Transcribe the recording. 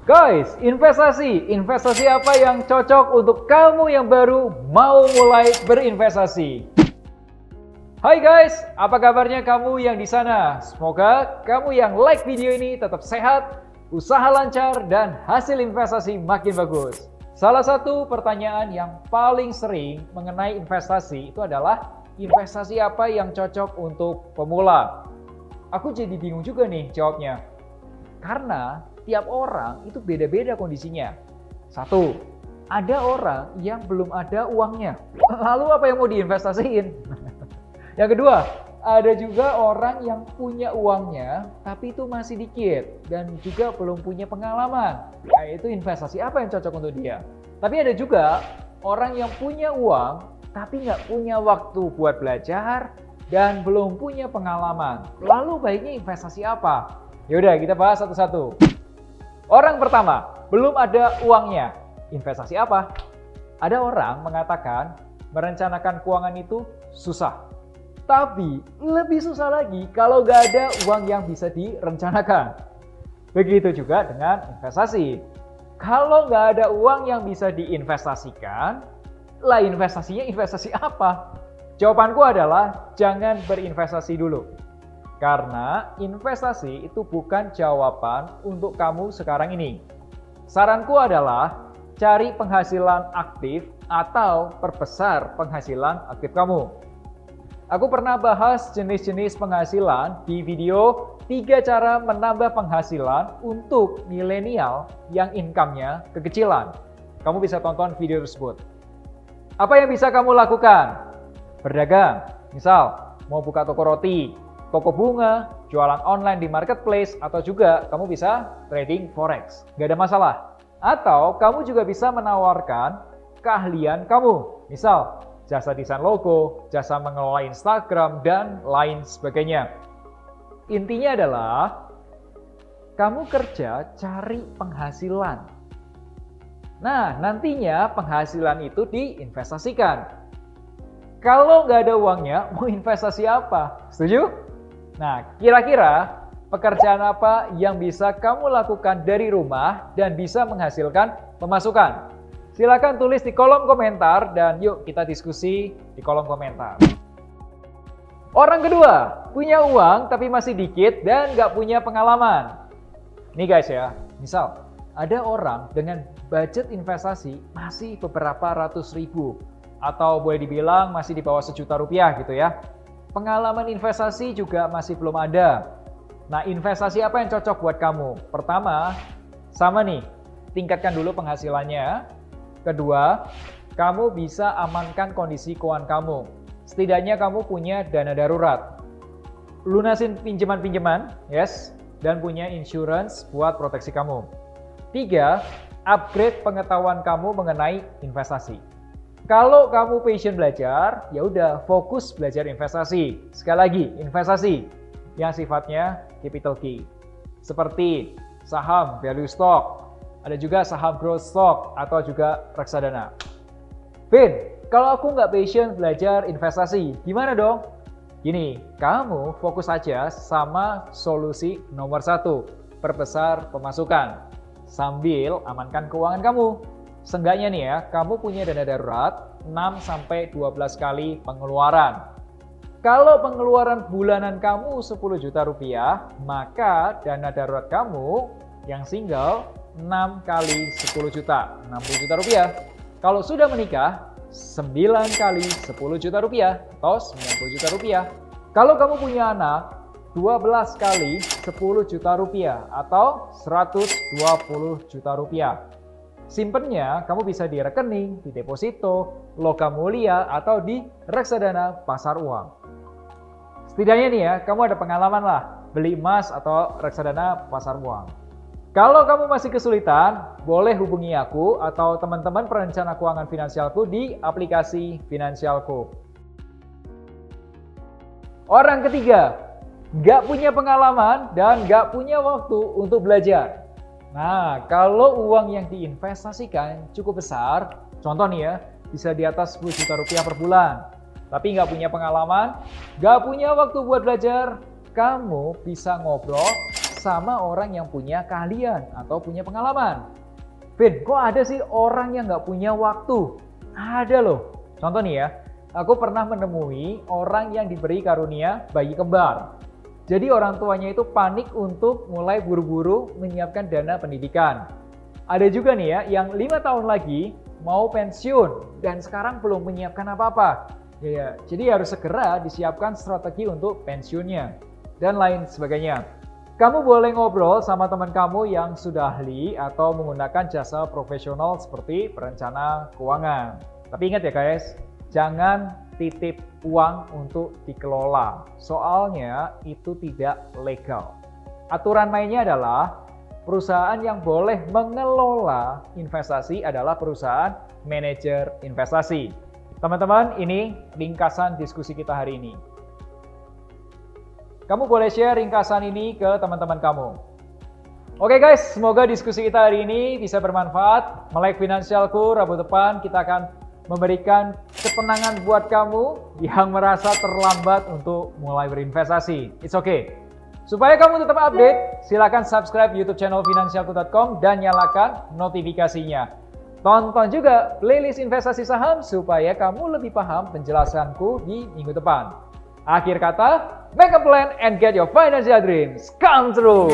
Guys, investasi apa yang cocok untuk kamu yang baru mau mulai berinvestasi? Hai guys, apa kabarnya kamu yang di sana? Semoga kamu yang like video ini tetap sehat, usaha lancar, dan hasil investasi makin bagus. Salah satu pertanyaan yang paling sering mengenai investasi itu adalah investasi apa yang cocok untuk pemula? Aku jadi bingung juga nih jawabnya. Karena tiap orang itu beda-beda kondisinya. Satu, ada orang yang belum ada uangnya. Lalu apa yang mau diinvestasiin? Yang kedua, ada juga orang yang punya uangnya tapi itu masih dikit dan juga belum punya pengalaman. Nah, itu investasi apa yang cocok untuk dia? Tapi ada juga orang yang punya uang tapi nggak punya waktu buat belajar dan belum punya pengalaman. Lalu baiknya investasi apa? Yaudah, kita bahas satu-satu. Orang pertama, belum ada uangnya. Investasi apa? Ada orang mengatakan merencanakan keuangan itu susah. Tapi lebih susah lagi kalau nggak ada uang yang bisa direncanakan. Begitu juga dengan investasi. Kalau nggak ada uang yang bisa diinvestasikan, lah investasinya investasi apa? Jawabanku adalah jangan berinvestasi dulu. Karena investasi itu bukan jawaban untuk kamu sekarang ini. Saranku adalah cari penghasilan aktif atau perbesar penghasilan aktif kamu. Aku pernah bahas jenis-jenis penghasilan di video 3 cara menambah penghasilan untuk milenial yang income-nya kekecilan. Kamu bisa tonton video tersebut. Apa yang bisa kamu lakukan? Berdagang, misal mau buka toko roti, toko bunga, jualan online di marketplace, atau juga kamu bisa trading forex. Gak ada masalah. Atau kamu juga bisa menawarkan keahlian kamu. Misal, jasa desain logo, jasa mengelola Instagram, dan lain sebagainya. Intinya adalah, kamu kerja cari penghasilan. Nah, nantinya penghasilan itu diinvestasikan. Kalau nggak ada uangnya, mau investasi apa? Setuju? Nah, kira-kira pekerjaan apa yang bisa kamu lakukan dari rumah dan bisa menghasilkan pemasukan? Silakan tulis di kolom komentar dan yuk kita diskusi di kolom komentar. Orang kedua, punya uang tapi masih dikit dan nggak punya pengalaman. Nih guys ya, misal ada orang dengan budget investasi masih beberapa ratus ribu atau boleh dibilang masih di bawah Rp1.000.000 gitu ya. Pengalaman investasi juga masih belum ada. Nah, investasi apa yang cocok buat kamu? Pertama, sama nih, tingkatkan dulu penghasilannya. Kedua, kamu bisa amankan kondisi keuangan kamu. Setidaknya kamu punya dana darurat. Lunasin pinjaman-pinjaman, yes, dan punya insurance buat proteksi kamu. 3, upgrade pengetahuan kamu mengenai investasi. Kalau kamu passion belajar, ya udah fokus belajar investasi. Sekali lagi, investasi yang sifatnya capital key. Seperti saham value stock, ada juga saham growth stock atau juga reksadana. Vin, kalau aku nggak passion belajar investasi, gimana dong? Gini, kamu fokus aja sama solusi nomor 1, perbesar pemasukan, sambil amankan keuangan kamu. Seenggaknya nih ya, kamu punya dana darurat 6-12 kali pengeluaran. Kalau pengeluaran bulanan kamu 10 juta rupiah, maka dana darurat kamu yang single 6 kali 10 juta, 60 juta rupiah. Kalau sudah menikah, 9 kali 10 juta rupiah atau 90 juta rupiah. Kalau kamu punya anak, 12 kali 10 juta rupiah atau 120 juta rupiah. Simpennya kamu bisa di rekening, di deposito, logam mulia, atau di reksadana pasar uang. Setidaknya nih ya, kamu ada pengalaman lah beli emas atau reksadana pasar uang. Kalau kamu masih kesulitan, boleh hubungi aku atau teman-teman perencana keuangan finansialku di aplikasi Finansialku. Orang ketiga, nggak punya pengalaman dan nggak punya waktu untuk belajar. Nah, kalau uang yang diinvestasikan cukup besar, contoh nih ya, bisa di atas 10 juta rupiah per bulan, tapi nggak punya pengalaman, nggak punya waktu buat belajar, kamu bisa ngobrol sama orang yang punya keahlian atau punya pengalaman. Vin, kok ada sih orang yang nggak punya waktu? Ada loh. Contoh nih ya, aku pernah menemui orang yang diberi karunia bayi kembar. Jadi orang tuanya itu panik untuk mulai buru-buru menyiapkan dana pendidikan. Ada juga nih ya, yang 5 tahun lagi mau pensiun dan sekarang belum menyiapkan apa-apa. Ya, jadi harus segera disiapkan strategi untuk pensiunnya dan lain sebagainya. Kamu boleh ngobrol sama teman kamu yang sudah ahli atau menggunakan jasa profesional seperti perencana keuangan. Tapi ingat ya guys, jangan titip uang untuk dikelola, soalnya itu tidak legal. Aturan mainnya adalah perusahaan yang boleh mengelola investasi adalah perusahaan manajer investasi. Teman-teman, ini ringkasan diskusi kita hari ini. Kamu boleh share ringkasan ini ke teman-teman kamu. Oke guys, semoga diskusi kita hari ini bisa bermanfaat. Melek Finansialku, Rabu depan kita akan memberikan ketenangan buat kamu yang merasa terlambat untuk mulai berinvestasi. It's okay. Supaya kamu tetap update, silakan subscribe YouTube channel finansialku.com dan nyalakan notifikasinya. Tonton juga playlist investasi saham supaya kamu lebih paham penjelasanku di minggu depan. Akhir kata, make a plan and get your financial dreams come true.